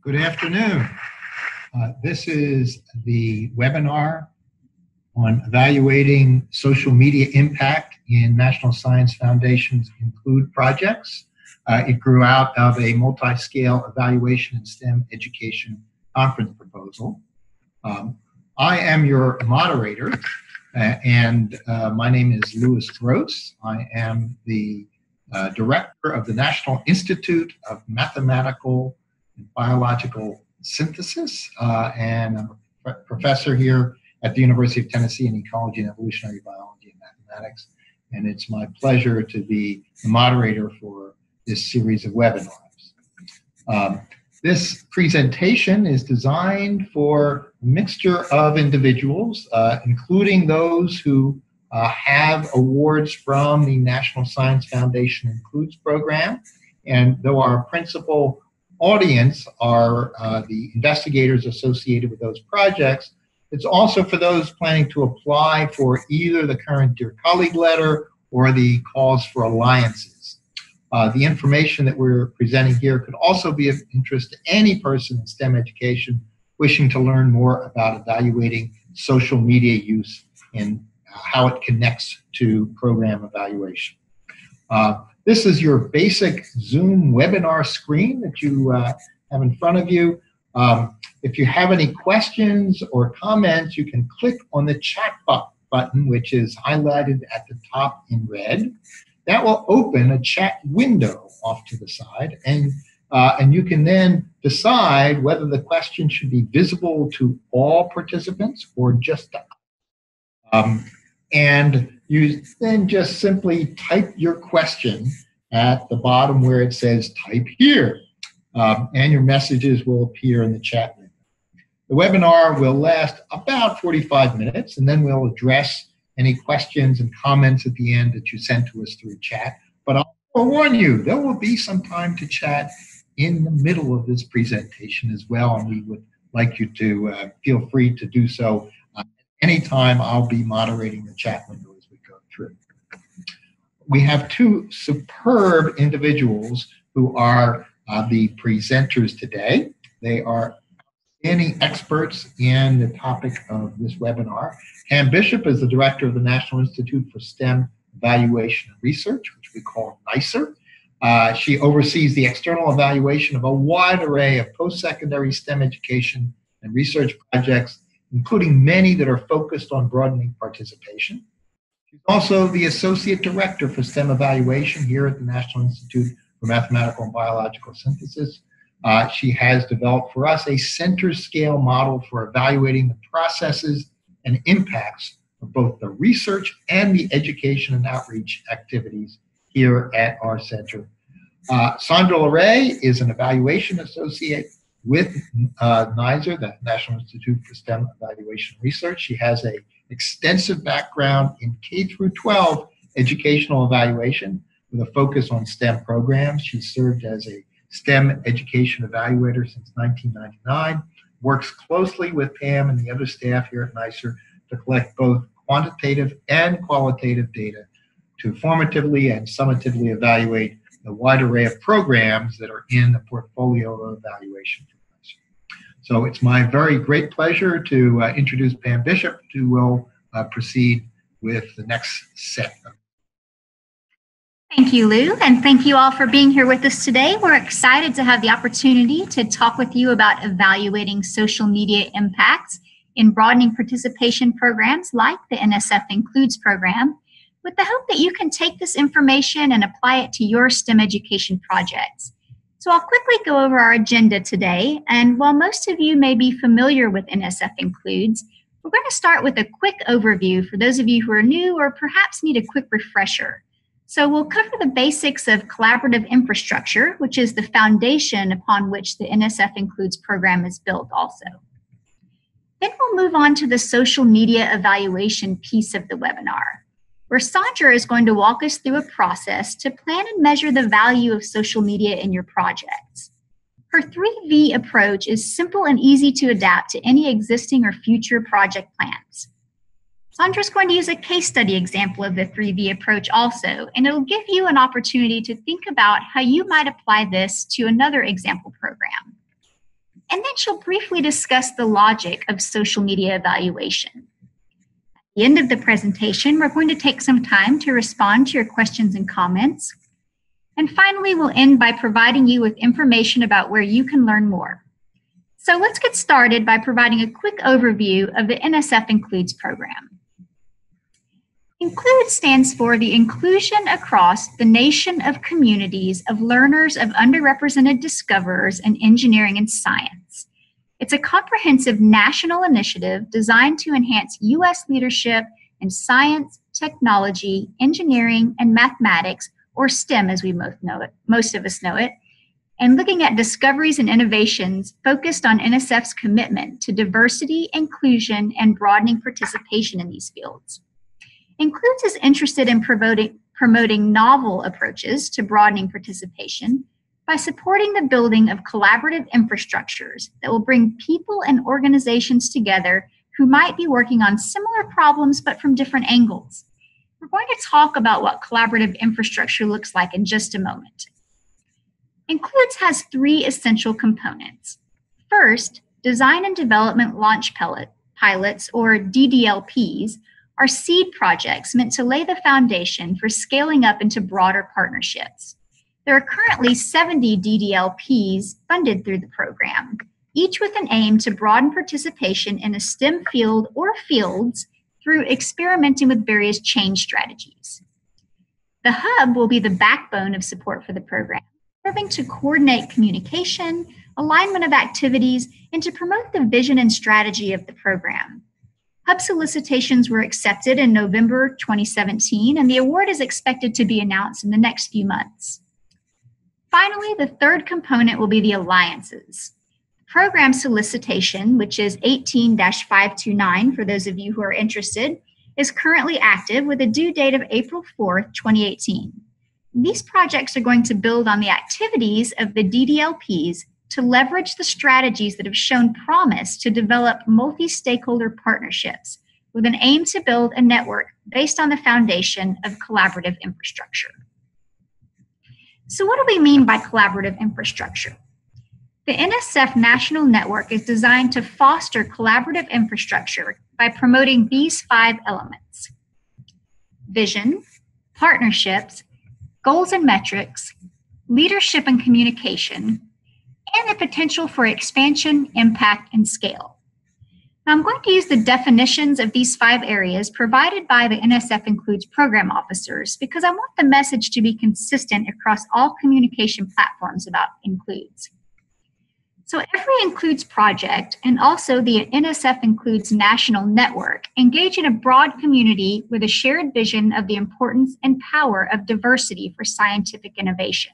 Good afternoon. This is the webinar on evaluating social media impact in National Science Foundation's Include projects. It grew out of a multi-scale evaluation in STEM education conference proposal. I am your moderator, and my name is Louis Gross. I am the director of the National Institute of Mathematical and Biological Synthesis, and I'm a professor here at the University of Tennessee in Ecology and Evolutionary Biology and Mathematics. And it's my pleasure to be the moderator for this series of webinars. This presentation is designed for a mixture of individuals, including those who have awards from the National Science Foundation Includes program. And though our principal audience are the investigators associated with those projects, it's also for those planning to apply for either the current Dear Colleague letter or the calls for alliances. The information that we're presenting here could also be of interest to any person in STEM education wishing to learn more about evaluating social media use and how it connects to program evaluation. This is your basic Zoom webinar screen that you have in front of you. If you have any questions or comments, you can click on the chat button, which is highlighted at the top in red. That will open a chat window off to the side, and you can then decide whether the question should be visible to all participants or just to and you then just simply type your question at the bottom where it says type here, and your messages will appear in the chat window. The webinar will last about 45 minutes, and then we'll address any questions and comments at the end that you sent to us through chat. But I'll warn you, there will be some time to chat in the middle of this presentation as well, and we would like you to feel free to do so. Anytime. I'll be moderating the chat window as we go through. We have two superb individuals who are the presenters today. They are outstanding experts in the topic of this webinar. Pam Bishop is the director of the National Institute for STEM Evaluation and Research, which we call NICER. She oversees the external evaluation of a wide array of post-secondary STEM education and research projects, including many that are focused on broadening participation. She's also the Associate Director for STEM Evaluation here at the National Institute for Mathematical and Biological Synthesis. She has developed for us a center scale model for evaluating the processes and impacts of both the research and the education and outreach activities here at our center. Sandra LeRae is an evaluation associate with NICER, the National Institute for STEM Evaluation and Research. She has an extensive background in K-12 educational evaluation with a focus on STEM programs. She served as a STEM education evaluator since 1999, works closely with Pam and the other staff here at NICER to collect both quantitative and qualitative data to formatively and summatively evaluate the wide array of programs that are in the portfolio of evaluation. So it's my very great pleasure to introduce Pam Bishop, who will proceed with the next set. Thank you, Lou, and thank you all for being here with us today. We're excited to have the opportunity to talk with you about evaluating social media impacts in broadening participation programs like the NSF Includes program, with the hope that you can take this information and apply it to your STEM education projects. So I'll quickly go over our agenda today, and while most of you may be familiar with NSF Includes, we're going to start with a quick overview for those of you who are new or perhaps need a quick refresher. So we'll cover the basics of collaborative infrastructure, which is the foundation upon which the NSF Includes program is built also. Then we'll move on to the social media evaluation piece of the webinar, where Sandra is going to walk us through a process to plan and measure the value of social media in your projects. Her 3V approach is simple and easy to adapt to any existing or future project plans. Sandra's going to use a case study example of the 3V approach also, and it'll give you an opportunity to think about how you might apply this to another example program. and then she'll briefly discuss the logic of social media evaluation. At the end of the presentation, we're going to take some time to respond to your questions and comments. And finally, we'll end by providing you with information about where you can learn more. So let's get started by providing a quick overview of the NSF Includes program. Include stands for the inclusion across the nation of communities of learners of underrepresented discoverers in engineering and science. It's a comprehensive national initiative designed to enhance U.S. leadership in science, technology, engineering, and mathematics, or STEM as we most of us know it, and looking at discoveries and innovations focused on NSF's commitment to diversity, inclusion, and broadening participation in these fields. Includes is interested in promoting novel approaches to broadening participation by supporting the building of collaborative infrastructures that will bring people and organizations together who might be working on similar problems but from different angles. We're going to talk about what collaborative infrastructure looks like in just a moment. Includes has three essential components. First, design and development launch pilots, or DDLPs, are seed projects meant to lay the foundation for scaling up into broader partnerships. There are currently 70 DDLPs funded through the program, each with an aim to broaden participation in a STEM field or fields through experimenting with various change strategies. The hub will be the backbone of support for the program, serving to coordinate communication, alignment of activities, and to promote the vision and strategy of the program. Hub solicitations were accepted in November 2017, and the award is expected to be announced in the next few months. Finally, the third component will be the alliances. Program solicitation, which is 18-529 for those of you who are interested, is currently active with a due date of April 4th, 2018. These projects are going to build on the activities of the DDLPs to leverage the strategies that have shown promise to develop multi-stakeholder partnerships with an aim to build a network based on the foundation of collaborative infrastructure. So what do we mean by collaborative infrastructure? The NSF National Network is designed to foster collaborative infrastructure by promoting these 5 elements: vision, partnerships, goals and metrics, leadership and communication, and the potential for expansion, impact, and scale. Now, I'm going to use the definitions of these 5 areas provided by the NSF Includes program officers because I want the message to be consistent across all communication platforms about Includes. So every Includes project and also the NSF Includes National Network engage in a broad community with a shared vision of the importance and power of diversity for scientific innovation.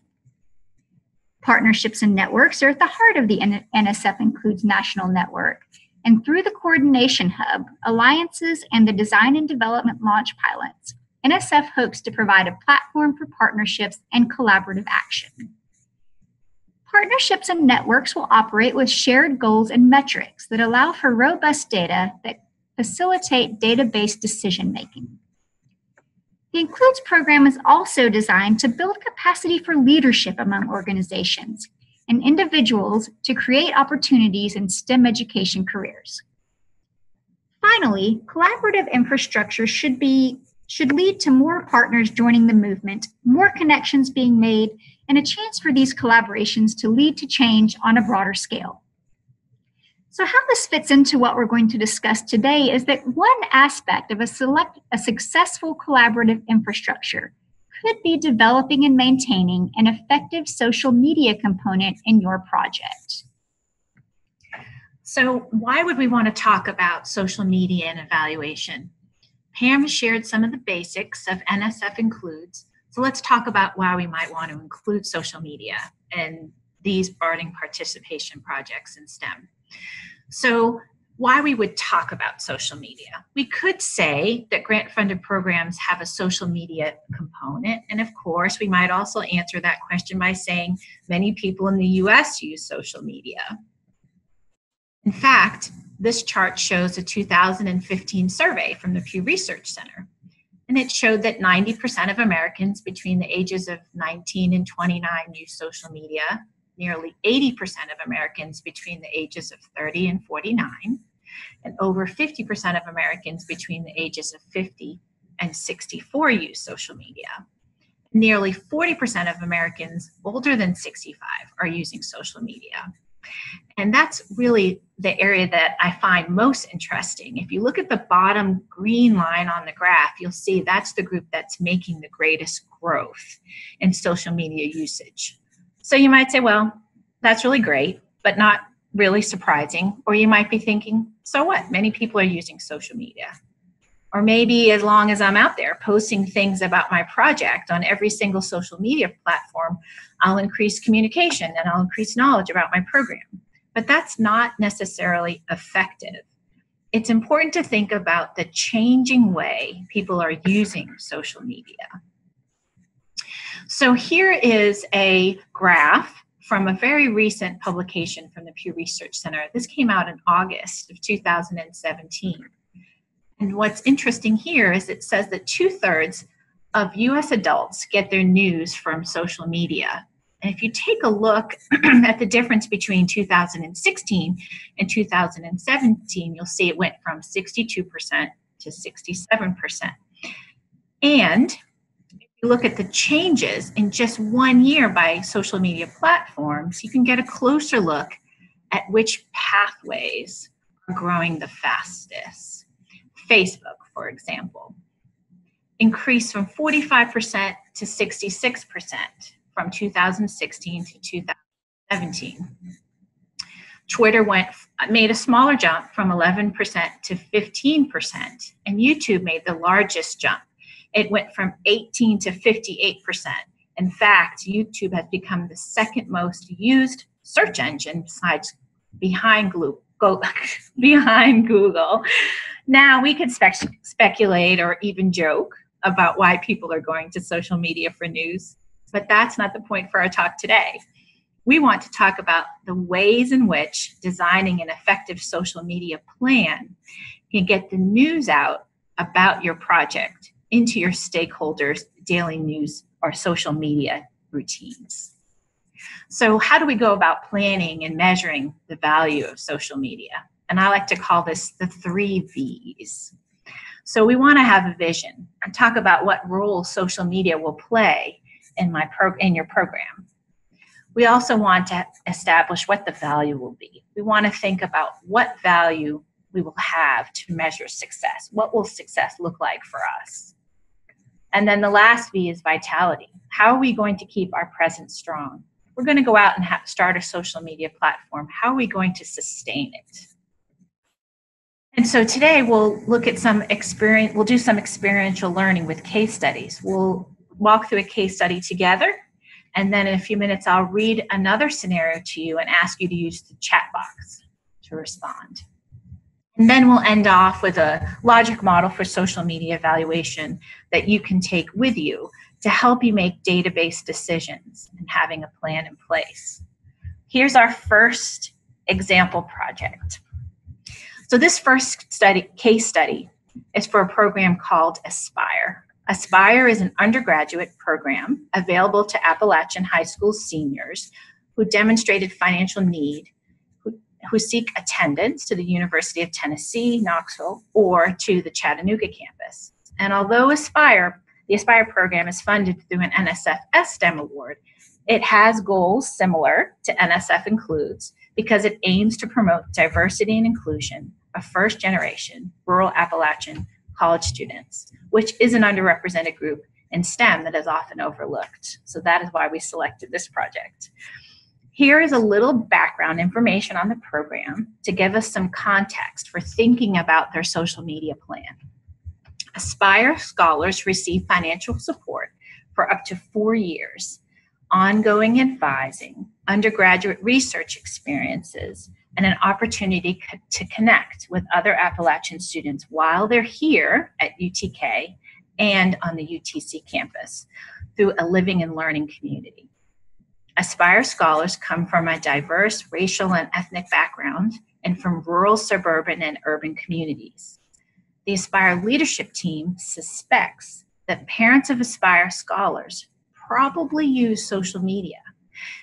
Partnerships and networks are at the heart of the NSF Includes National Network, and through the Coordination Hub, alliances, and the design and development launch pilots, NSF hopes to provide a platform for partnerships and collaborative action. Partnerships and networks will operate with shared goals and metrics that allow for robust data that facilitate data-based decision-making. The Includes program is also designed to build capacity for leadership among organizations and individuals to create opportunities in STEM education careers. Finally, collaborative infrastructure should lead to more partners joining the movement, more connections being made, and a chance for these collaborations to lead to change on a broader scale. So how this fits into what we're going to discuss today is that one aspect of a successful collaborative infrastructure could be developing and maintaining an effective social media component in your project. So why would we want to talk about social media and evaluation? Pam shared some of the basics of NSF Includes, so let's talk about why we might want to include social media in these broadening participation projects in STEM. So why we would talk about social media. We could say that grant-funded programs have a social media component, and of course, we might also answer that question by saying many people in the US use social media. In fact, this chart shows a 2015 survey from the Pew Research Center, and it showed that 90% of Americans between the ages of 19 and 29 use social media, nearly 80% of Americans between the ages of 30 and 49, and over 50% of Americans between the ages of 50 and 64 use social media. Nearly 40% of Americans older than 65 are using social media. And that's really the area that I find most interesting. If you look at the bottom green line on the graph, you'll see that's the group that's making the greatest growth in social media usage. So you might say, well, that's really great, but not really surprising. Or you might be thinking, so what? Many people are using social media. Or maybe as long as I'm out there posting things about my project on every single social media platform, I'll increase communication and I'll increase knowledge about my program. But that's not necessarily effective. It's important to think about the changing way people are using social media. So here is a graph from a very recent publication from the Pew Research Center. This came out in August of 2017. And what's interesting here is it says that 2/3 of US adults get their news from social media. And if you take a look at the difference between 2016 and 2017, you'll see it went from 62% to 67%. And if you look at the changes in just 1 year by social media platforms, you can get a closer look at which pathways are growing the fastest. Facebook, for example, increased from 45% to 66% from 2016 to 2017. Twitter made a smaller jump from 11% to 15%, and YouTube made the largest jump. It went from 18 to 58%. In fact, YouTube has become the second most used search engine behind Google. Now, we could speculate or even joke about why people are going to social media for news, but that's not the point for our talk today. We want to talk about the ways in which designing an effective social media plan can get the news out about your project into your stakeholders' daily news or social media routines. So how do we go about planning and measuring the value of social media? And I like to call this the 3 V's. So we want to have a vision and talk about what role social media will play in your program. We also want to establish what the value will be. We want to think about what value we will have to measure success. What will success look like for us? And then the last V is vitality. How are we going to keep our presence strong? We're going to go out and start a social media platform. How are we going to sustain it? And so today we'll look at we'll do some experiential learning with case studies. We'll walk through a case study together, and then in a few minutes I'll read another scenario to you and ask you to use the chat box to respond. And then we'll end off with a logic model for social media evaluation that you can take with you to help you make database decisions and having a plan in place. Here's our first example project. So this first case study is for a program called Aspire. Aspire is an undergraduate program available to Appalachian High School seniors who demonstrated financial need, who seek attendance to the University of Tennessee, Knoxville, or to the Chattanooga campus. And although the Aspire program is funded through an NSF STEM award, it has goals similar to NSF Includes because it aims to promote diversity and inclusion of first-generation rural Appalachian college students, which is an underrepresented group in STEM that is often overlooked. So that is why we selected this project. Here is a little background information on the program to give us some context for thinking about their social media plan. Aspire scholars receive financial support for up to 4 years, ongoing advising, undergraduate research experiences, and an opportunity to connect with other Appalachian students while they're here at UTK and on the UTC campus through a living and learning community. Aspire scholars come from a diverse racial and ethnic background and from rural, suburban, and urban communities. The Aspire leadership team suspects that parents of Aspire scholars probably use social media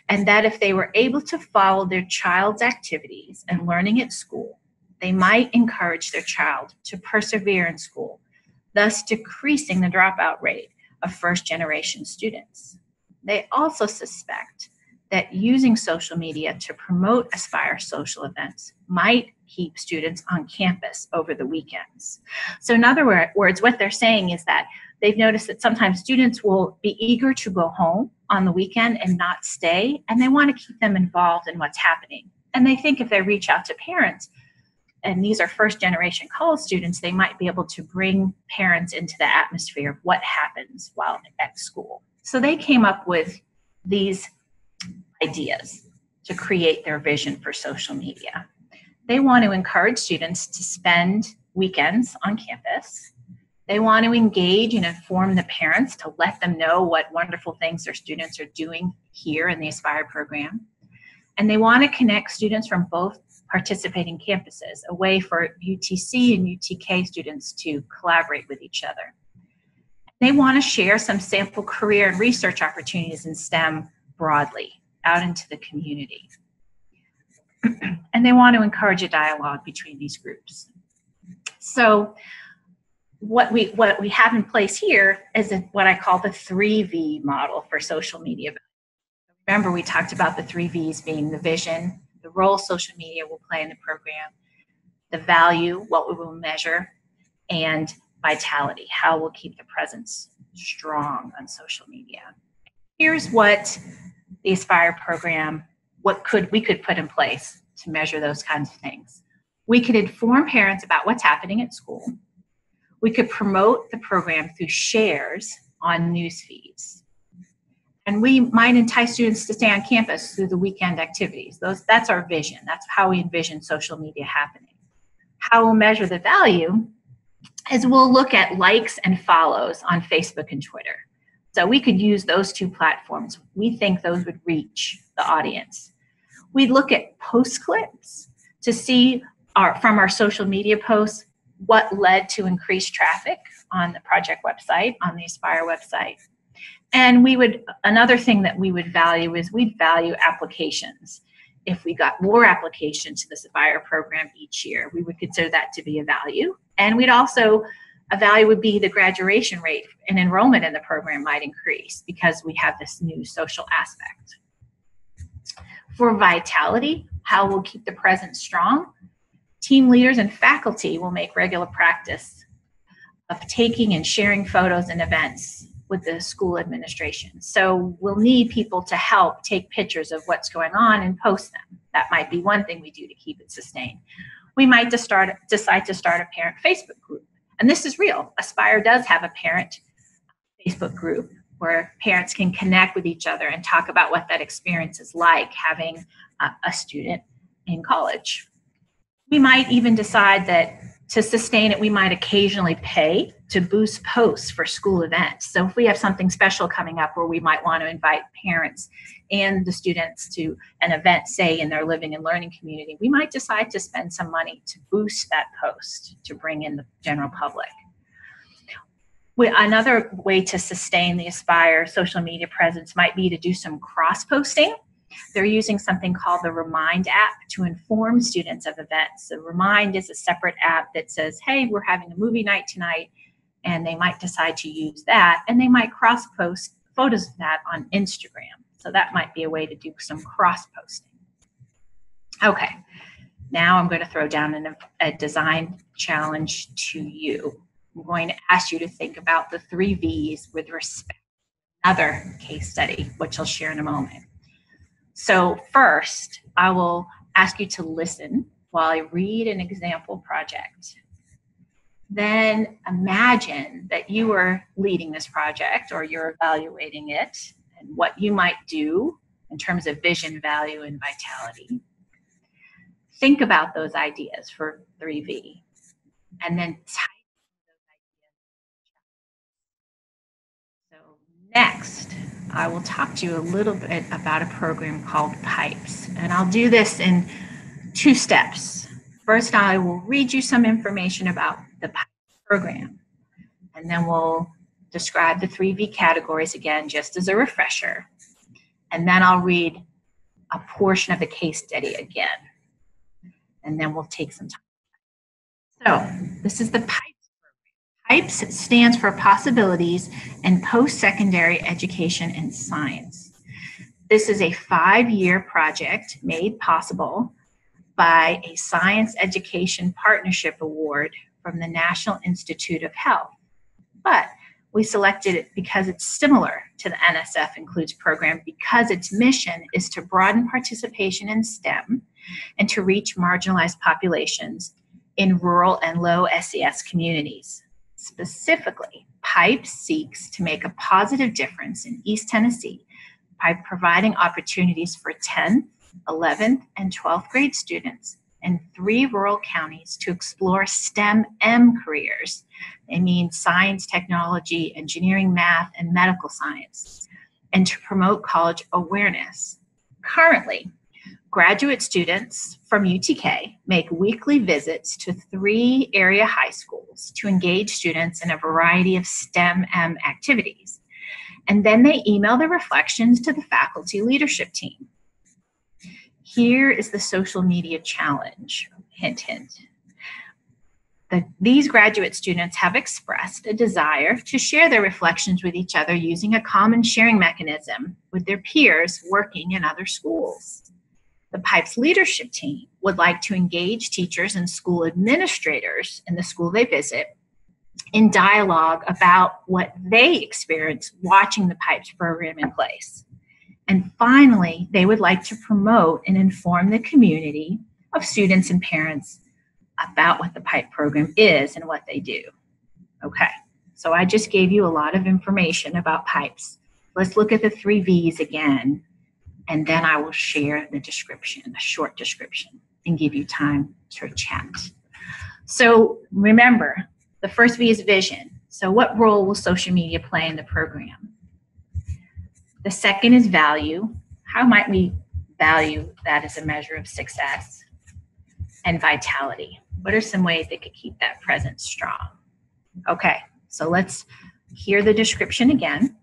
and that if they were able to follow their child's activities and learning at school, they might encourage their child to persevere in school, thus decreasing the dropout rate of first-generation students. They also suspect that using social media to promote Aspire social events might keep students on campus over the weekends. So in other words, what they're saying is that they've noticed that sometimes students will be eager to go home on the weekend and not stay, and they want to keep them involved in what's happening. And they think if they reach out to parents, and these are first-generation college students, they might be able to bring parents into the atmosphere of what happens while at school. So they came up with these ideas to create their vision for social media. They want to encourage students to spend weekends on campus. They want to engage and inform the parents to let them know what wonderful things their students are doing here in the Aspire program. And they want to connect students from both participating campuses, a way for UTC and UTK students to collaborate with each other. They want to share some sample career and research opportunities in STEM broadly out into the community. And they want to encourage a dialogue between these groups. So what we have in place here is what I call the 3V model for social media. Remember, we talked about the 3 V's being the vision, the role social media will play in the program, the value, what we will measure, and vitality, how we'll keep the presence strong on social media. Here's what the Aspire program, we could put in place to measure those kinds of things. We could inform parents about what's happening at school. We could promote the program through shares on news feeds. And we might entice students to stay on campus through the weekend activities. That's our vision. That's how we envision social media happening. How we'll measure the value is we'll look at likes and follows on Facebook and Twitter. So we could use those two platforms. We think those would reach the audience. We'd look at post clips to see from our social media posts what led to increased traffic on the project website, on the Aspire website. And another thing that we would value is we'd value applications. If we got more applications to the Aspire program each year, we would consider that to be a value. And we'd also, a value would be the graduation rate and enrollment in the program might increase because we have this new social aspect. For vitality, how we'll keep the presence strong, team leaders and faculty will make regular practice of taking and sharing photos and events with the school administration. So we'll need people to help take pictures of what's going on and post them. That might be one thing we do to keep it sustained. We might decide to start a parent Facebook group. And this is real. Aspire does have a parent Facebook group where parents can connect with each other and talk about what that experience is like having a student in college. We might even decide that to sustain it, we might occasionally pay to boost posts for school events. So if we have something special coming up where we might want to invite parents and the students to an event, say in their living and learning community, we might decide to spend some money to boost that post to bring in the general public. Another way to sustain the Aspire social media presence might be to do some cross-posting. They're using something called the Remind app to inform students of events. So Remind is a separate app that says, hey, we're having a movie night tonight, and they might decide to use that, and they might cross-post photos of that on Instagram. So that might be a way to do some cross-posting. Okay, now I'm going to throw down a design challenge to you. I'm going to ask you to think about the 3 V's with respect to another case study, which I'll share in a moment. So first, I will ask you to listen while I read an example project. Then imagine that you are leading this project or you're evaluating it and what you might do in terms of vision, value, and vitality. Think about those ideas for 3V and then type those ideas. So next, I will talk to you a little bit about a program called PIPES, and I'll do this in 2 steps. First, I will read you some information about the PIPES program, and then we'll describe the 3V categories again, just as a refresher. and then I'll read a portion of the case study again, and then we'll take some time. So this is the PIPES program. PIPES stands for Possibilities in Post-Secondary Education and Science. This is a 5-year project made possible by a Science Education Partnership Award from the National Institute of Health. But we selected it because it's similar to the NSF Includes program, because its mission is to broaden participation in STEM and to reach marginalized populations in rural and low SES communities. Specifically, PIPES seeks to make a positive difference in East Tennessee by providing opportunities for 10th, 11th, and 12th grade students in 3 rural counties to explore STEM-M careers. They mean science, technology, engineering, math, and medical science, and to promote college awareness. Currently, graduate students from UTK make weekly visits to 3 area high schools to engage students in a variety of STEM-M activities. And then they email their reflections to the faculty leadership team. Here is the social media challenge. Hint, hint. These graduate students have expressed a desire to share their reflections with each other using a common sharing mechanism with their peers working in other schools. The PIPES leadership team would like to engage teachers and school administrators in the school they visit in dialogue about what they experience watching the PIPES program in place. And finally, they would like to promote and inform the community of students and parents about what the PIPE program is and what they do. Okay, so I just gave you a lot of information about PIPES. Let's look at the 3 V's again, and then I will share the description, a short description, and give you time to chat. So remember, the first V is vision. So what role will social media play in the program? The second is value. How might we value that as a measure of success? And vitality. What are some ways they could keep that presence strong? Okay, so let's hear the description again.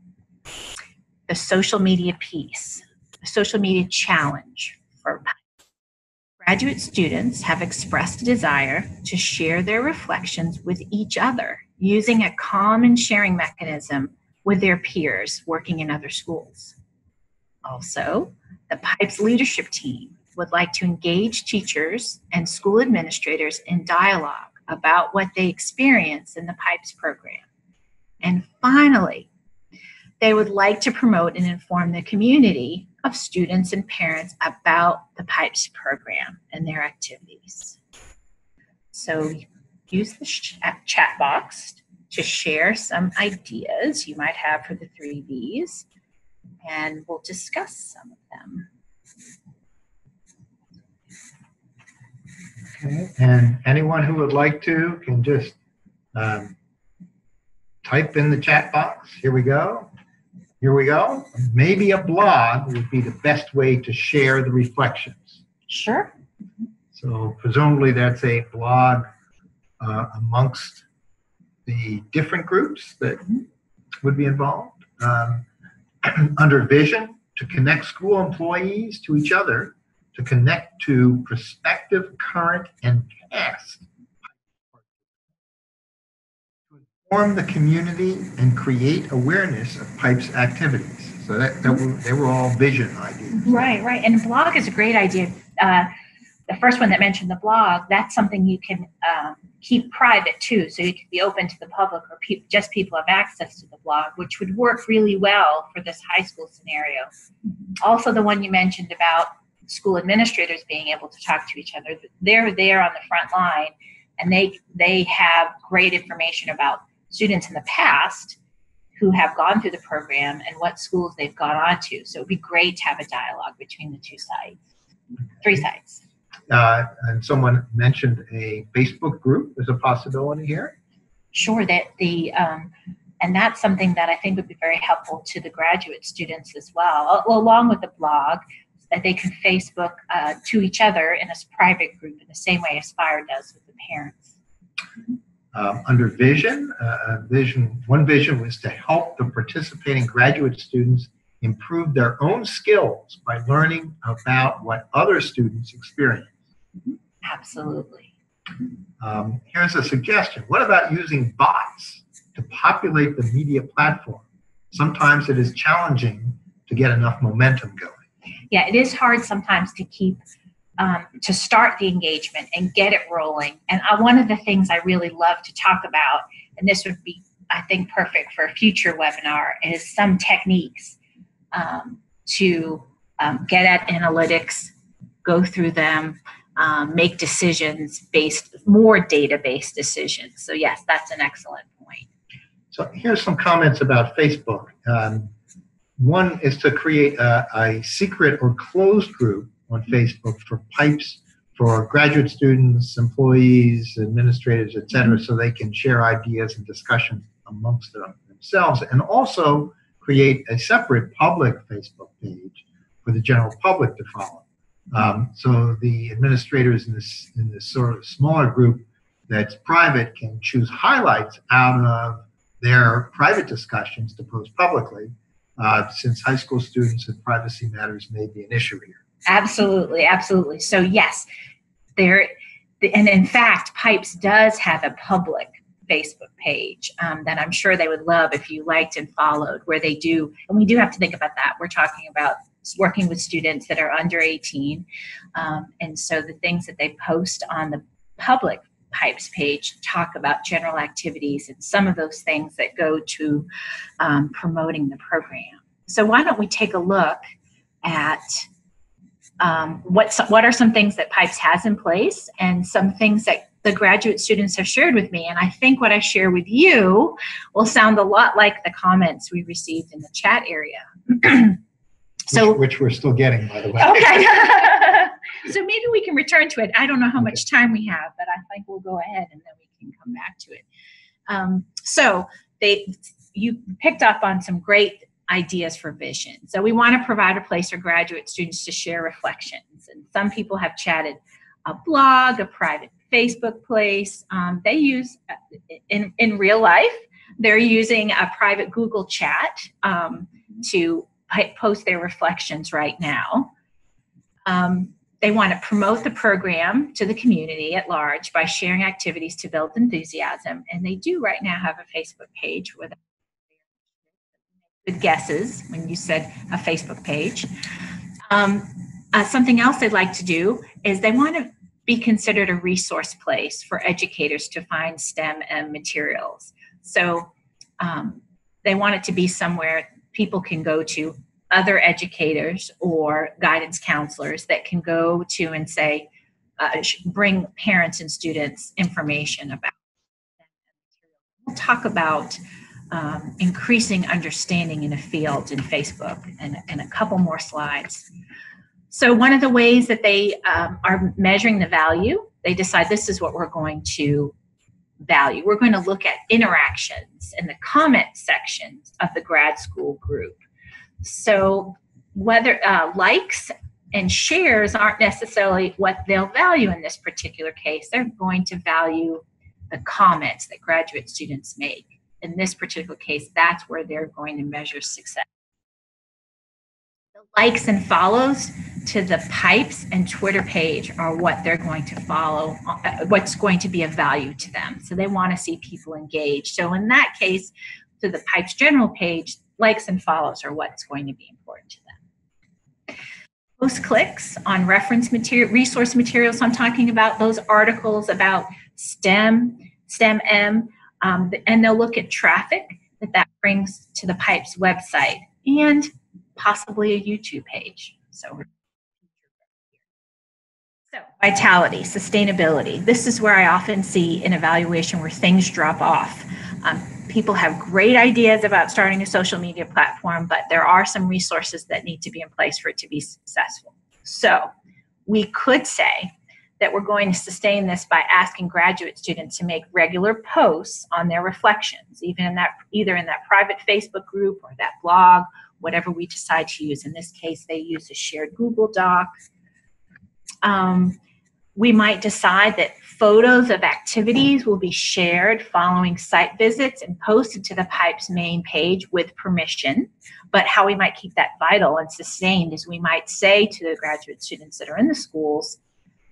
The social media piece, the social media challenge for PIPES. Graduate students have expressed a desire to share their reflections with each other using a common sharing mechanism with their peers working in other schools. Also, the PIPES leadership team would like to engage teachers and school administrators in dialogue about what they experience in the PIPES program. And finally, they would like to promote and inform the community of students and parents about the PIPES program and their activities. So use the chat box to share some ideas you might have for the 3 V's, and we'll discuss some of them. Okay, and anyone who would like to can just type in the chat box. Here we go. Here we go. Maybe a blog would be the best way to share the reflections. Sure. So presumably that's a blog amongst the different groups that would be involved. Under vision, to connect school employees to each other, to connect to prospective, current, and past, to inform the community and create awareness of PIPES activities. So they were all vision ideas. Right, right. And a blog is a great idea. The first one that mentioned the blog, that's something you can keep private too. So you can be open to the public, or just people have access to the blog, which would work really well for this high school scenario. Also, the one you mentioned about school administrators being able to talk to each other, they're there on the front line, and they have great information about students in the past who have gone through the program and what schools they've gone on to. So it'd be great to have a dialogue between the 2 sides, 3 sides. And someone mentioned a Facebook group as a possibility here. Sure, that and that's something that I think would be very helpful to the graduate students as well, along with the blog, that they can Facebook to each other in a private group in the same way Aspire does with the parents. Under vision, one vision was to help the participating graduate students improve their own skills by learning about what other students experience. Absolutely. Here's a suggestion. What about using bots to populate the media platform? Sometimes it is challenging to get enough momentum going. Yeah, it is hard sometimes to keep, to start the engagement and get it rolling. And one of the things I really love to talk about, and this would be, I think, perfect for a future webinar, is some techniques to get at analytics, go through them, make decisions more data-based decisions. So yes, that's an excellent point. So here's some comments about Facebook. One is to create a secret or closed group on Facebook for PIPEs, for graduate students, employees, administrators, etc., so they can share ideas and discussions amongst themselves, and also create a separate public Facebook page for the general public to follow. So the administrators in this sort of smaller group that's private can choose highlights out of their private discussions to post publicly, since high school students and privacy matters may be an issue here. Absolutely, absolutely. So yes, and in fact, PIPES does have a public Facebook page that I'm sure they would love if you liked and followed, where they do, and we do have to think about that. We're talking about working with students that are under 18, and so the things that they post on the public PIPES page talk about general activities and some of those things that go to promoting the program. So why don't we take a look at what are some things that PIPES has in place and some things that the graduate students have shared with me. And I think what I share with you will sound a lot like the comments we received in the chat area. Which we're still getting, by the way. Okay. So maybe we can return to it. I don't know how much time we have, but I think we'll go ahead and then we can come back to it. So you picked up on some great ideas for vision. So we want to provide a place for graduate students to share reflections. And some people have chatted a blog, a private Facebook place. They use, in real life, they're using a private Google chat to post their reflections right now. They want to promote the program to the community at large by sharing activities to build enthusiasm. And they do right now have a Facebook page with guesses when you said a Facebook page. Something else they'd like to do is they want to be considered a resource place for educators to find STEM and materials. So they want it to be somewhere people can go to, other educators or guidance counselors that can go to and say, bring parents and students information about STEM and materials. We'll talk about increasing understanding in a field in Facebook and a couple more slides. So one of the ways that they are measuring the value, they decide this is what we're going to value. We're going to look at interactions in the comment sections of the grad school group. So whether likes and shares aren't necessarily what they'll value in this particular case. They're going to value the comments that graduate students make. In this particular case, that's where they're going to measure success. The likes and follows to the PIPES and Twitter page are what they're going to follow, what's going to be of value to them. So they want to see people engaged. So in that case, to the PIPES general page, likes and follows are what's going to be important to them. Post clicks on reference material, resource materials. I'm talking about those articles about STEM, and they'll look at traffic that brings to the PIPES website and possibly a YouTube page. So vitality, sustainability. This is where I often see an evaluation where things drop off. People have great ideas about starting a social media platform, but there are some resources that need to be in place for it to be successful. So we could say that we're going to sustain this by asking graduate students to make regular posts on their reflections, either in that private Facebook group or that blog, whatever we decide to use. In this case, they use a shared Google Doc. We might decide that photos of activities will be shared following site visits and posted to the Pipe's main page with permission. But how we might keep that vital and sustained is we might say to the graduate students that are in the schools,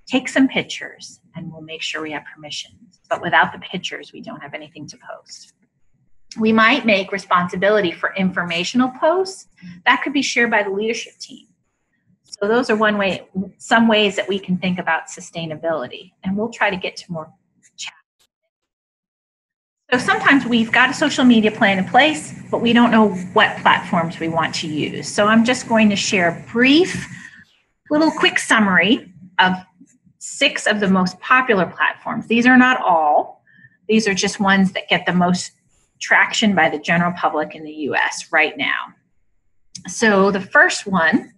take some pictures and we'll make sure we have permissions. But without the pictures, we don't have anything to post. We might make responsibility for informational posts. That could be shared by the leadership team. So those are some ways that we can think about sustainability, and we'll try to get to more chat. So sometimes we've got a social media plan in place, but we don't know what platforms we want to use. So I'm just going to share a brief, little quick summary of 6 of the most popular platforms. These are not all. These are just ones that get the most traction by the general public in the US right now. So the first one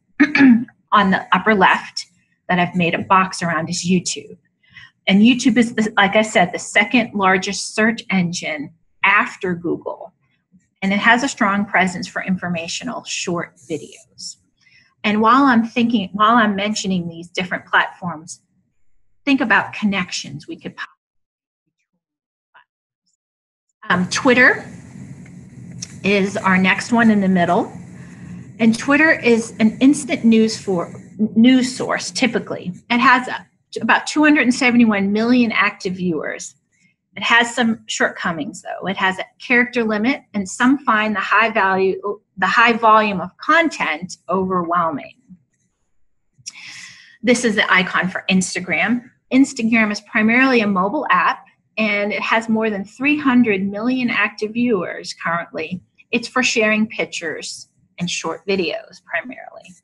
on the upper left that I've made a box around is YouTube. And YouTube is, like I said, the second largest search engine after Google. And it has a strong presence for informational short videos. And while I'm mentioning these different platforms, think about connections we could Twitter is our next one in the middle. And Twitter is an instant news source, typically. It has about 271 million active viewers. It has some shortcomings, though. It has a character limit, and some find the high volume of content overwhelming. This is the icon for Instagram. Instagram is primarily a mobile app, and it has more than 300 million active viewers currently. It's for sharing pictures and short videos primarily.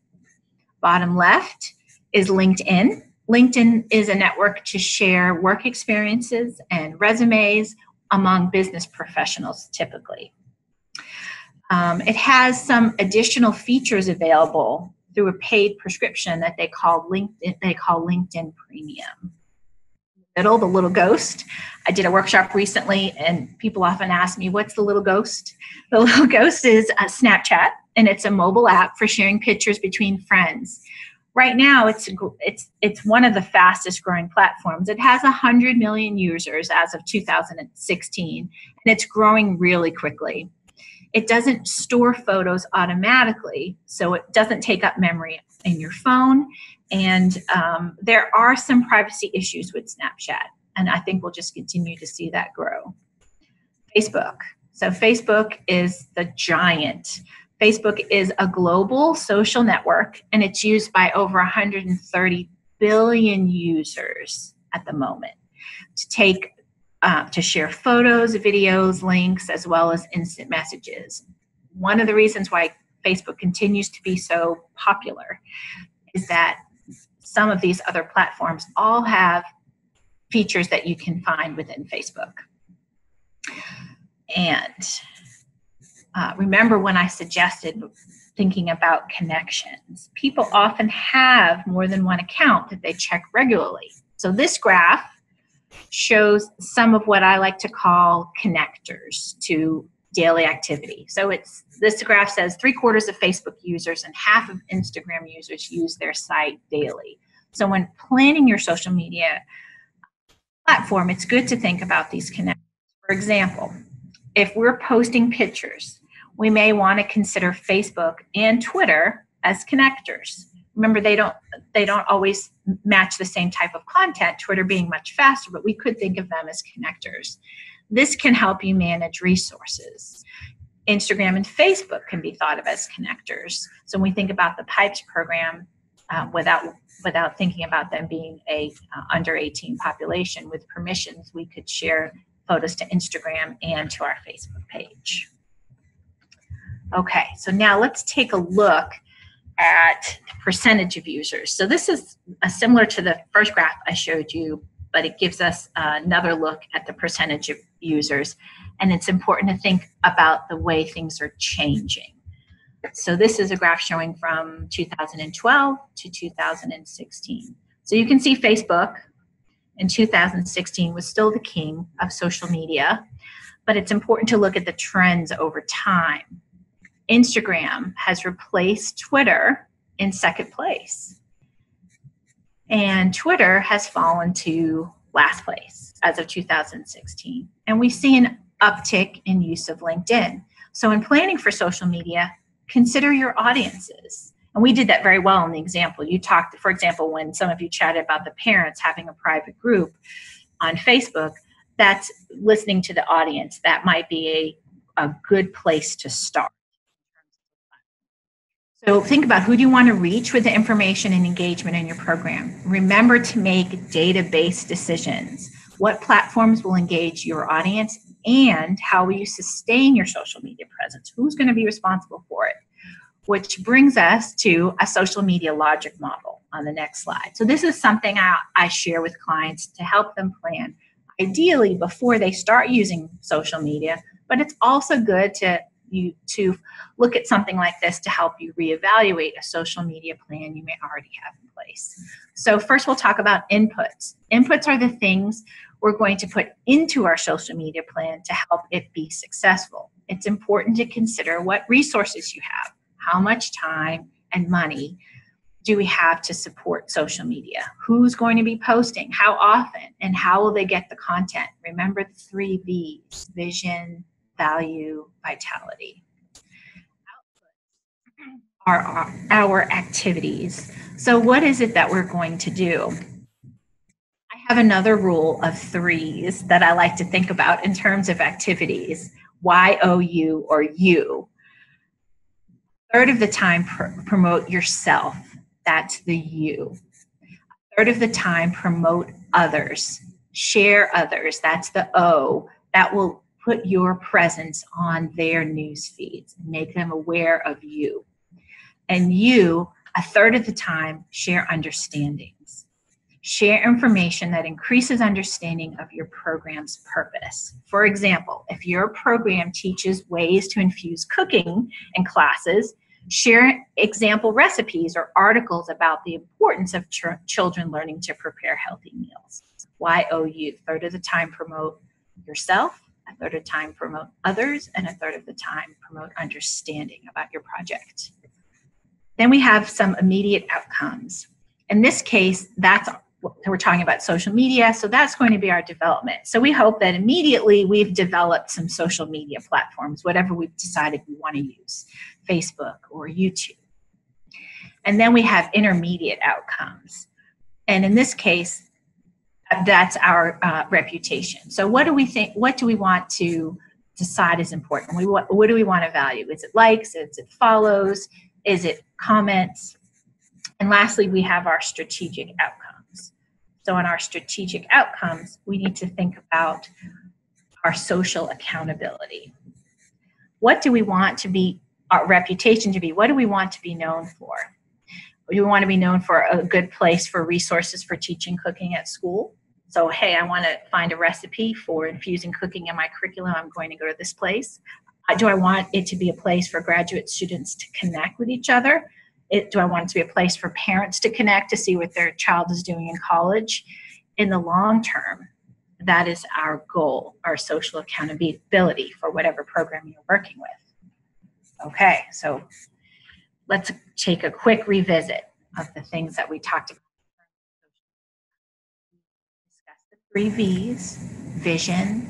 Bottom left is LinkedIn. LinkedIn is a network to share work experiences and resumes among business professionals typically. It has some additional features available through a paid prescription that they call LinkedIn Premium. Middle, the little ghost. I did a workshop recently and people often ask me, what's the little ghost? The little ghost is a Snapchat, and it's a mobile app for sharing pictures between friends. Right now, it's one of the fastest growing platforms. It has 100 million users as of 2016, and it's growing really quickly. It doesn't store photos automatically, so it doesn't take up memory in your phone. And there are some privacy issues with Snapchat, and I think we'll just continue to see that grow. Facebook. So Facebook is the giant. Facebook is a global social network, and it's used by over 130 billion users at the moment to share photos, videos, links, as well as instant messages. One of the reasons why Facebook continues to be so popular is that some of these other platforms all have features that you can find within Facebook. And remember when I suggested thinking about connections, people often have more than one account that they check regularly. So this graph shows some of what I like to call connectors to daily activity. So this graph says 3/4 of Facebook users and half of Instagram users use their site daily. So when planning your social media platform, it's good to think about these connectors. For example, if we're posting pictures, we may want to consider Facebook and Twitter as connectors. Remember, they don't always match the same type of content, Twitter being much faster, but we could think of them as connectors. This can help you manage resources. Instagram and Facebook can be thought of as connectors. So when we think about the PIPES program, without thinking about them being a under 18 population with permissions, we could share photos to Instagram and to our Facebook page. Okay, so now let's take a look at the percentage of users. So this is similar to the first graph I showed you, but it gives us another look at the percentage of users. And it's important to think about the way things are changing. So this is a graph showing from 2012 to 2016. So you can see Facebook in 2016 was still the king of social media, but it's important to look at the trends over time. Instagram has replaced Twitter in second place. And Twitter has fallen to last place as of 2016. And we see an uptick in use of LinkedIn. So in planning for social media, consider your audiences. And we did that very well in the example. You talked, for example, when some of you chatted about the parents having a private group on Facebook, that's listening to the audience. That might be a good place to start. So think about who do you want to reach with the information and engagement in your program. Remember to make data-based decisions. What platforms will engage your audience and how will you sustain your social media presence? Who's going to be responsible for it? Which brings us to a social media logic model on the next slide. So this is something I share with clients to help them plan, ideally before they start using social media, but it's also good to look at something like this to help you reevaluate a social media plan you may already have in place. So first we'll talk about inputs. Inputs are the things we're going to put into our social media plan to help it be successful. It's important to consider what resources you have, how much time and money do we have to support social media? Who's going to be posting? How often? And how will they get the content? Remember the 3 V's: vision, value, vitality. Are our activities. So what is it that we're going to do? I have another rule of 3s that I like to think about in terms of activities. Y-O-U or you. A third of the time promote yourself. That's the you. A third of the time promote others. Share others. That's the O. That will put your presence on their news feeds and make them aware of you. And you, a third of the time, share understandings. Share information that increases understanding of your program's purpose. For example, if your program teaches ways to infuse cooking in classes, share example recipes or articles about the importance of children learning to prepare healthy meals. Y-O-U, a third of the time promote yourself, a third of the time promote others, and a third of the time promote understanding about your project. Then we have some immediate outcomes. In this case, we're talking about social media, so that's going to be our development. So we hope that immediately we've developed some social media platforms, whatever we've decided we want to use, Facebook or YouTube. And then we have intermediate outcomes. And in this case, that's our reputation. So what do we think, what do we want to decide is important? What do we want to value? Is it likes? Is it follows? Is it comments? And lastly, we have our strategic outcomes. So in our strategic outcomes, we need to think about our social accountability. What do we want to be, our reputation to be? What do we want to be known for? We want to be known for a good place for resources for teaching cooking at school. So, hey, I want to find a recipe for infusing cooking in my curriculum. I'm going to go to this place. Do I want it to be a place for graduate students to connect with each other? Do I want it to be a place for parents to connect to see what their child is doing in college? In the long term, that is our goal, our social accountability for whatever program you're working with. Okay, so let's take a quick revisit of the things that we talked about. Discuss the 3 V's: vision,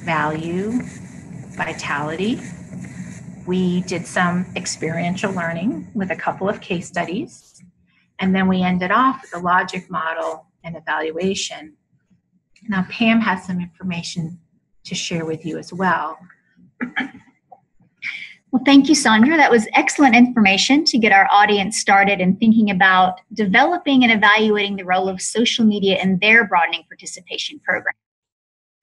value, vitality. We did some experiential learning with a couple of case studies, and then we ended off with the logic model and evaluation. Now, Pam has some information to share with you as well. Well, thank you, Sandra. That was excellent information to get our audience started in thinking about developing and evaluating the role of social media in their broadening participation program.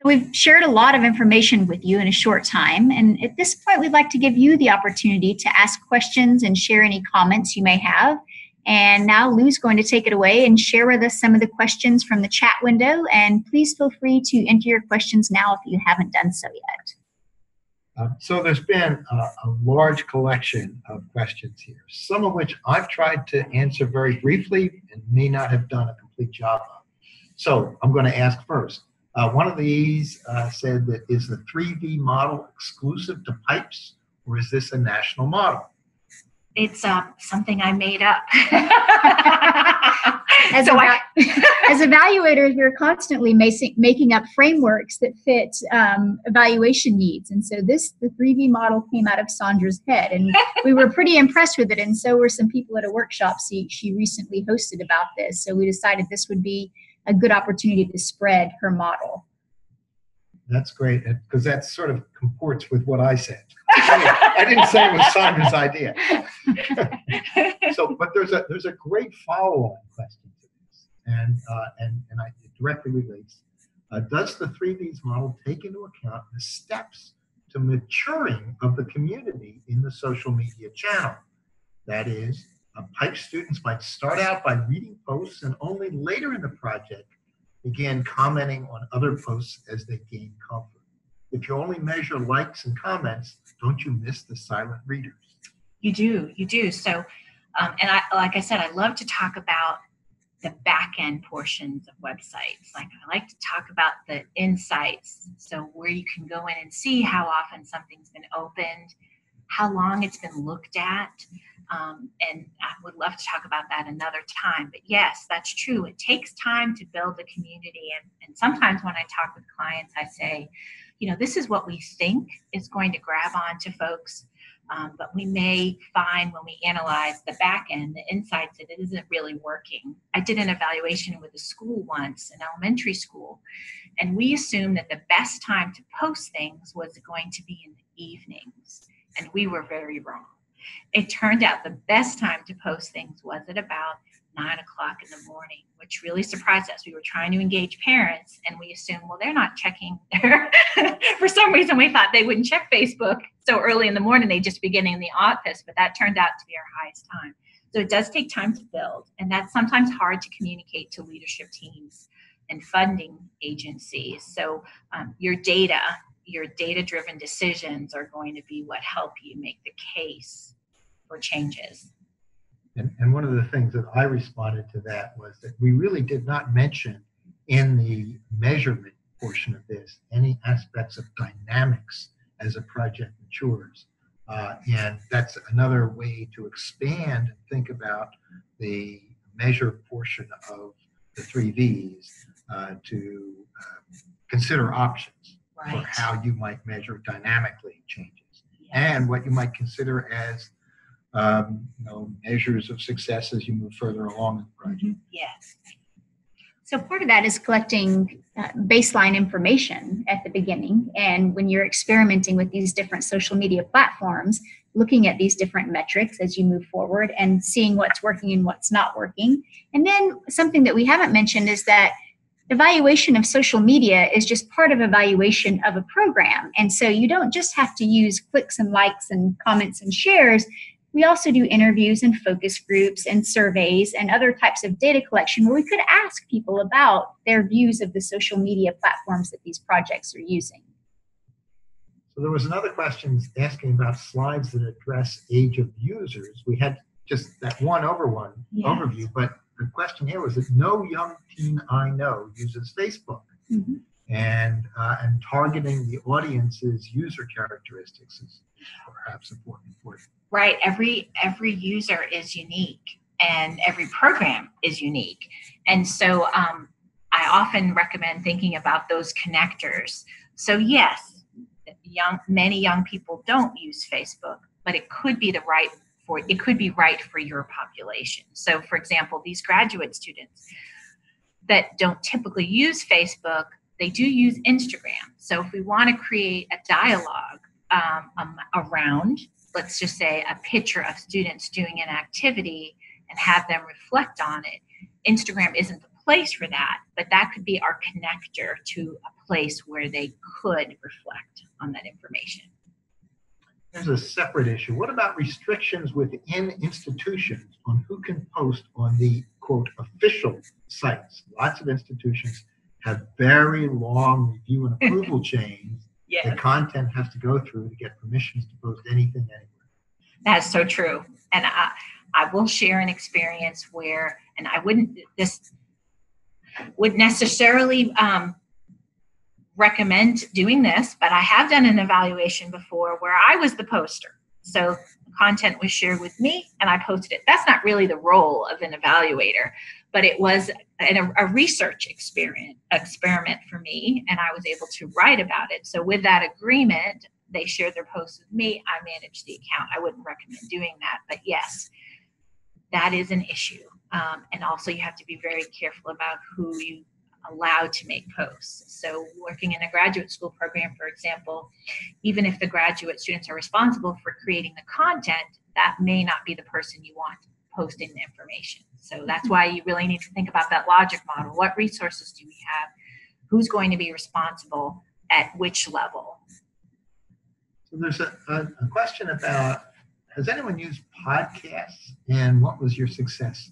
We've shared a lot of information with you in a short time, and at this point, we'd like to give you the opportunity to ask questions and share any comments you may have. And now Lou's going to take it away and share with us some of the questions from the chat window, and please feel free to enter your questions now if you haven't done so yet. So there's been a large collection of questions here, some of which I've tried to answer very briefly and may not have done a complete job of. So I'm going to ask first. One of these said that, is the 3V model exclusive to pipes, or is this a national model? It's something I made up. As, as evaluators, we're constantly making up frameworks that fit evaluation needs. And so the 3V model came out of Sandra's head, and we were pretty impressed with it. And so were some people at a workshop she recently hosted about this. So we decided this would be a good opportunity to spread her model. That's great, because that sort of comports with what I said. I didn't say it was Sandra's idea. But there's a great follow-on question to this, and it directly relates. Does the 3V's model take into account the steps to maturing of the community in the social media channel? That is, PIPE students might start out by reading posts and only later in the project begin commenting on other posts as they gain comfort. If you only measure likes and comments, don't you miss the silent readers? You do. So, like I said, I love to talk about the back end portions of websites. Like I like to talk about the insights. So where you can go in and see how often something's been opened, how long it's been looked at. And I would love to talk about that another time. But yes, that's true. It takes time to build a community. And sometimes when I talk with clients, I say, this is what we think is going to grab on to folks. But we may find when we analyze the back end, the insights, that it isn't really working. I did an evaluation with a school once, an elementary school, and we assumed that the best time to post things was going to be in the evenings. And we were very wrong. It turned out the best time to post things was at about 9 o'clock in the morning, which really surprised us. We were trying to engage parents, and we assumed, well, they're not checking their, for some reason we thought they wouldn't check Facebook so early in the morning, they'd just be getting in the office, but that turned out to be our highest time. So it does take time to build, and that's sometimes hard to communicate to leadership teams and funding agencies. So your data-driven decisions are going to be what help you make the case for changes. And one of the things that I responded to that was that we really did not mention in the measurement portion of this any aspects of dynamics as a project matures. And that's another way to expand and think about the measure portion of the 3Vs to consider options for how you might measure dynamically changes, and what you might consider as measures of success as you move further along in the project. Yes. So part of that is collecting baseline information at the beginning. And when you're experimenting with these different social media platforms, looking at these different metrics as you move forward and seeing what's working and what's not working. And then something that we haven't mentioned is that evaluation of social media is just part of evaluation of a program. And so you don't just have to use clicks and likes and comments and shares. We also do interviews and focus groups and surveys and other types of data collection where we could ask people about their views of the social media platforms that these projects are using. So there was another question asking about slides that address age of users. We had just that one overview, but the question here was that no young teen I know uses Facebook. Mm-hmm. And targeting the audience's user characteristics is perhaps important for you. Right. Every user is unique, and every program is unique. And so I often recommend thinking about those connectors. So yes, many young people don't use Facebook, but it could be right for your population. So for example, these graduate students that don't typically use Facebook, they do use Instagram. So if we want to create a dialogue around, let's just say, a picture of students doing an activity and have them reflect on it, Instagram isn't the place for that, but that could be our connector to a place where they could reflect on that information. There's a separate issue. What about restrictions within institutions on who can post on the, quote, official sites? Lots of institutions have very long review and approval chains. Yes. The content has to go through to get permissions to post anything anywhere. That's so true. And I will share an experience where, and I wouldn't necessarily recommend doing this, but I have done an evaluation before where I was the poster. So content was shared with me and I posted it. That's not really the role of an evaluator, but it was a research experiment for me, and I was able to write about it. So with that agreement, they shared their posts with me. I managed the account. I wouldn't recommend doing that, but yes, that is an issue. And also you have to be very careful about who you allow to make posts. So working in a graduate school program, for example, even if the graduate students are responsible for creating the content, that may not be the person you want posting the information. So that's why you really need to think about that logic model. What resources do we have? Who's going to be responsible at which level? So there's a question about, has anyone used podcasts, and what was your success?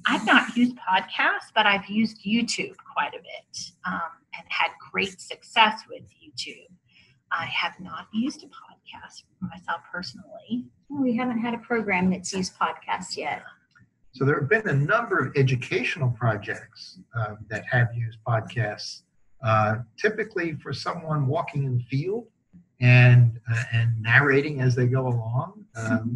I've not used podcasts, but I've used YouTube quite a bit and had great success with YouTube. I have not used a podcast myself personally. We haven't had a program that's used podcasts yet. So there have been a number of educational projects that have used podcasts, typically for someone walking in the field and narrating as they go along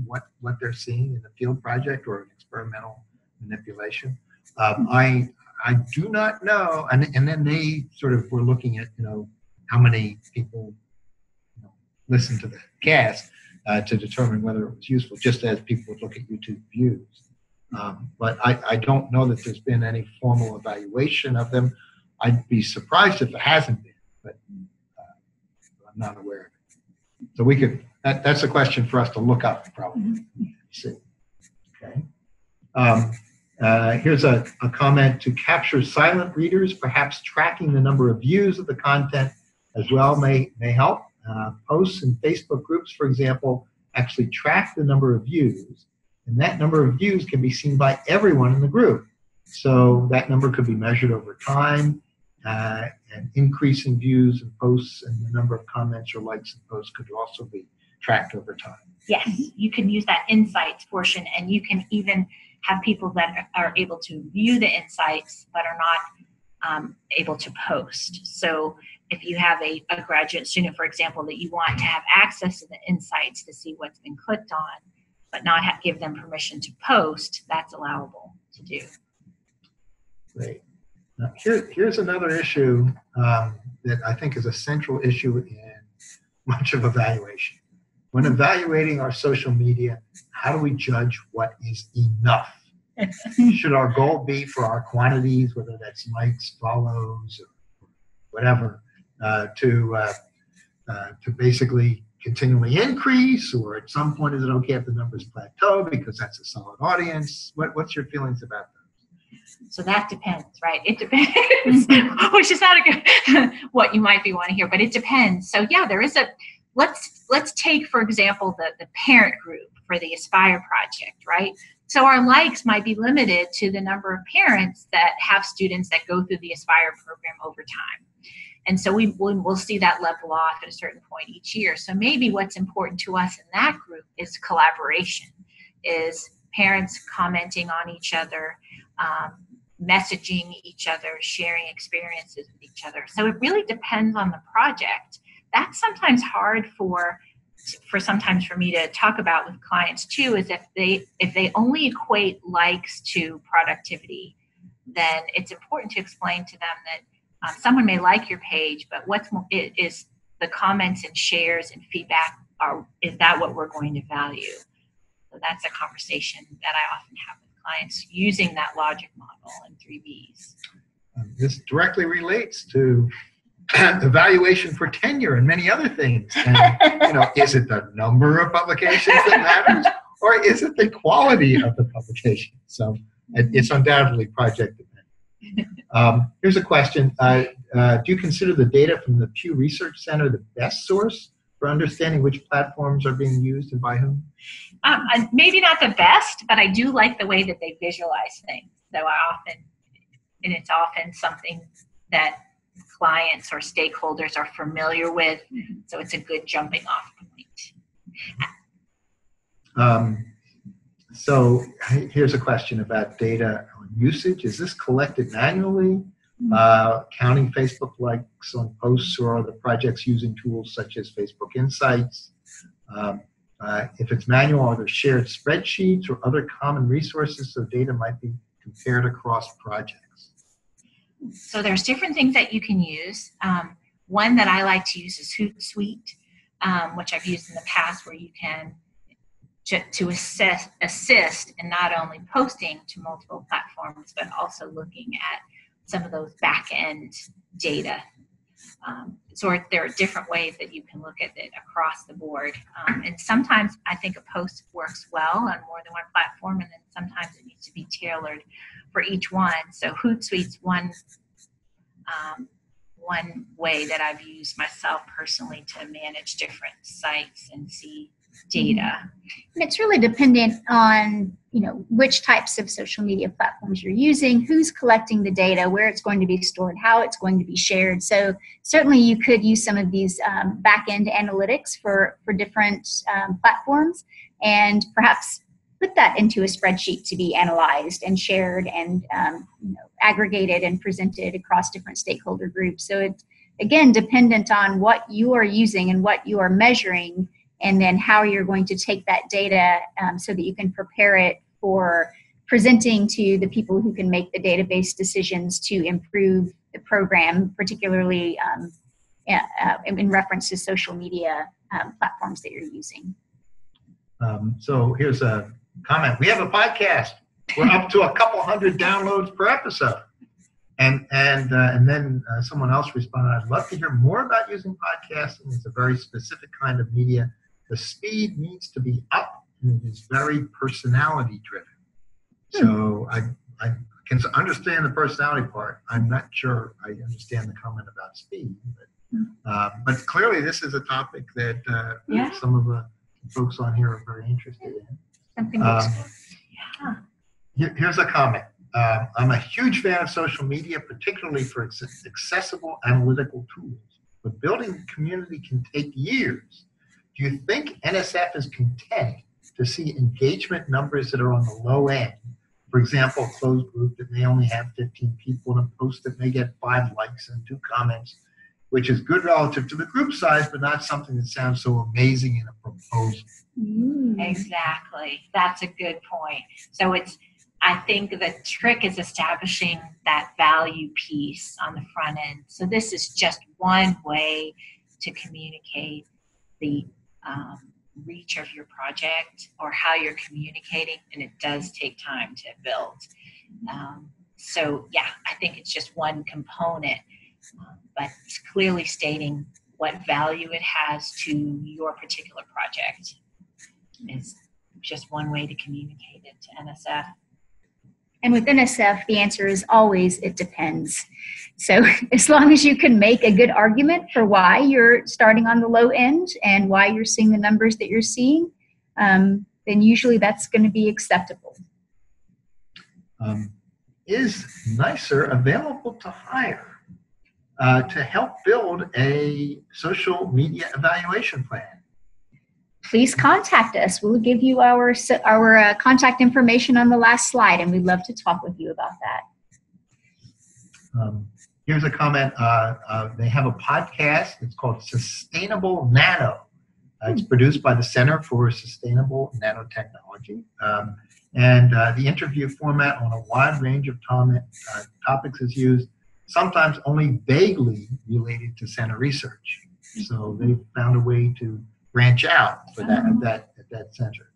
what they're seeing in the field project or an experimental manipulation. I do not know, and then they sort of were looking at how many people listen to the cast to determine whether it was useful, just as people would look at YouTube views. But I don't know that there's been any formal evaluation of them. I'd be surprised if there hasn't been, but I'm not aware of it. So we could, that's a question for us to look up probably. See. Okay. Here's a comment: to capture silent readers, perhaps tracking the number of views of the content as well may help. Posts in Facebook groups, for example, actually track the number of views, and that number of views can be seen by everyone in the group. So that number could be measured over time, and increasing views and posts and the number of comments or likes and posts could also be tracked over time. Yes, you can use that insights portion, and you can even have people that are able to view the insights but are not able to post. So if you have a graduate student, for example, that you want to have access to the insights to see what's been clicked on, but not give them permission to post, that's allowable to do. Great. Now, here's another issue that I think is a central issue in much of evaluation. When evaluating our social media, how do we judge what is enough? Should our goal be for our quantities, whether that's likes, follows, or whatever, to basically continually increase, or at some point is it okay if the numbers plateau because that's a solid audience? What's your feelings about that? So that depends, right? It depends, which is not a good what you might be wanting to hear, but it depends. So yeah, there is let's take, for example, the parent group for the Aspire project, right? So our likes might be limited to the number of parents that have students that go through the Aspire program over time. And so we'll see that level off at a certain point each year. So maybe what's important to us in that group is collaboration, is parents commenting on each other, messaging each other, sharing experiences with each other. So it really depends on the project. That's sometimes hard for sometimes for me to talk about with clients too, is if they only equate likes to productivity, then it's important to explain to them that someone may like your page, but is the comments and shares and feedback, is that what we're going to value? So that's a conversation that I often have with clients using that logic model in 3Bs. This directly relates to evaluation for tenure and many other things. And, is it the number of publications that matters, or is it the quality of the publication? So it's undoubtedly project dependent. Here's a question. Do you consider the data from the Pew Research Center the best source for understanding which platforms are being used and by whom? Maybe not the best, but I do like the way that they visualize things. So it's often something that clients or stakeholders are familiar with, so it's a good jumping off point. So here's a question about data on usage. Is this collected manually, counting Facebook likes on posts, or are the projects using tools such as Facebook Insights? If it's manual, are there shared spreadsheets or other common resources so data might be compared across projects? So there's different things that you can use. One that I like to use is Hootsuite, which I've used in the past, where you can to assist in not only posting to multiple platforms, but also looking at some of those back-end data. So there are different ways that you can look at it across the board. And sometimes I think a post works well on more than one platform, and then sometimes it needs to be tailored for each one. So Hootsuite's one way that I've used myself personally to manage different sites and see data. And it's really dependent on, which types of social media platforms you're using, who's collecting the data, where it's going to be stored, how it's going to be shared. So certainly you could use some of these back-end analytics for different platforms, and perhaps put that into a spreadsheet to be analyzed and shared and aggregated and presented across different stakeholder groups. So it's, again, dependent on what you are using and what you are measuring, and then how you're going to take that data so that you can prepare it for presenting to the people who can make the database decisions to improve the program, particularly in reference to social media platforms that you're using. So here's a comment. We have a podcast. We're up to a couple hundred downloads per episode. And then someone else responded, I'd love to hear more about using podcasting. It's a very specific kind of media. The speed needs to be up, and it is very personality driven. So I can understand the personality part. I'm not sure I understand the comment about speed, but clearly this is a topic that some of the folks on here are very interested in. Here's a comment. I'm a huge fan of social media, particularly for accessible analytical tools, but building a community can take years. Do you think NSF is content to see engagement numbers that are on the low end? For example, a closed group that may only have 15 people and a post that may get 5 likes and 2 comments, which is good relative to the group size, but not something that sounds so amazing in a proposal. Exactly. That's a good point. So I think the trick is establishing that value piece on the front end. So this is just one way to communicate the reach of your project or how you're communicating, and it does take time to build. I think it's just one component, but it's clearly stating what value it has to your particular project is just one way to communicate it to NSF. And with NSF, the answer is always, it depends. So as long as you can make a good argument for why you're starting on the low end and why you're seeing the numbers that you're seeing, then usually that's going to be acceptable. Is NICER available to hire to help build a social media evaluation plan? Please contact us. We'll give you our contact information on the last slide, and we'd love to talk with you about that. Here's a comment. They have a podcast. It's called Sustainable Nano. It's produced by the Center for Sustainable Nanotechnology. And the interview format on a wide range of topics is used, sometimes only vaguely related to center research. So they've found a way to branch out for that at that center.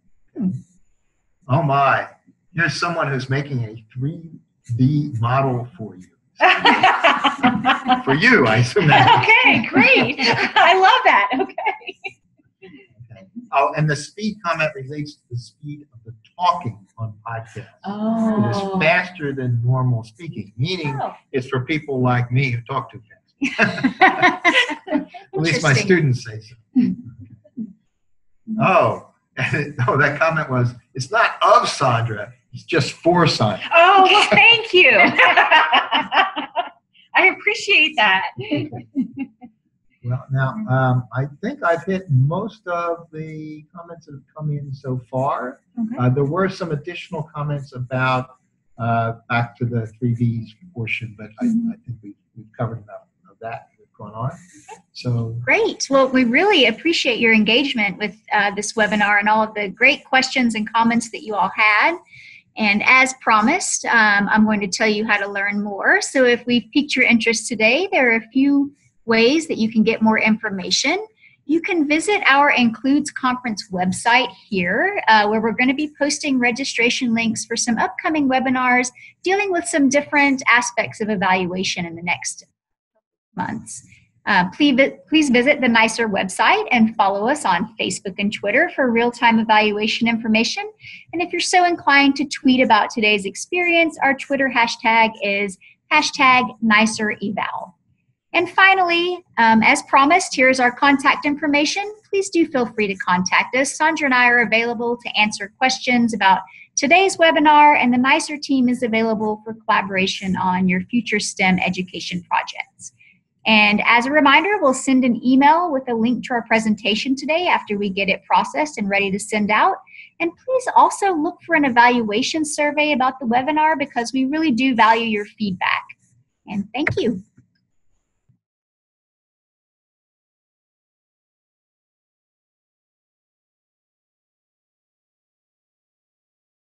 Oh my! Here's someone who's making a 3D model for you. For you, I assume that. Okay, great. I love that. Okay. Oh, and the speed comment relates to the speed of the talking on podcasts. Oh. It is faster than normal speaking, meaning it's for people like me who talk too fast. At least my students say so. Oh, that comment was, it's not of Sandra, it's just for Sandra. Oh, well, thank you. I appreciate that. Well, now, I think I've hit most of the comments that have come in so far. Okay. There were some additional comments about back to the 3D portion, but I think we've covered enough of that going on. So Great. Well, we really appreciate your engagement with this webinar and all of the great questions and comments that you all had. And as promised, I'm going to tell you how to learn more. So if we've piqued your interest today, there are a few ways that you can get more information. You can visit our Includes Conference website here, where we're going to be posting registration links for some upcoming webinars dealing with some different aspects of evaluation in the next months. Please visit the NICER website and follow us on Facebook and Twitter for real-time evaluation information. And if you're so inclined to tweet about today's experience, our Twitter hashtag is #NICEREval. And finally, as promised, here's our contact information. Please do feel free to contact us. Sandra and I are available to answer questions about today's webinar, and the NICER team is available for collaboration on your future STEM education projects. And as a reminder, we'll send an email with a link to our presentation today after we get it processed and ready to send out. And please also look for an evaluation survey about the webinar because we really do value your feedback. And thank you.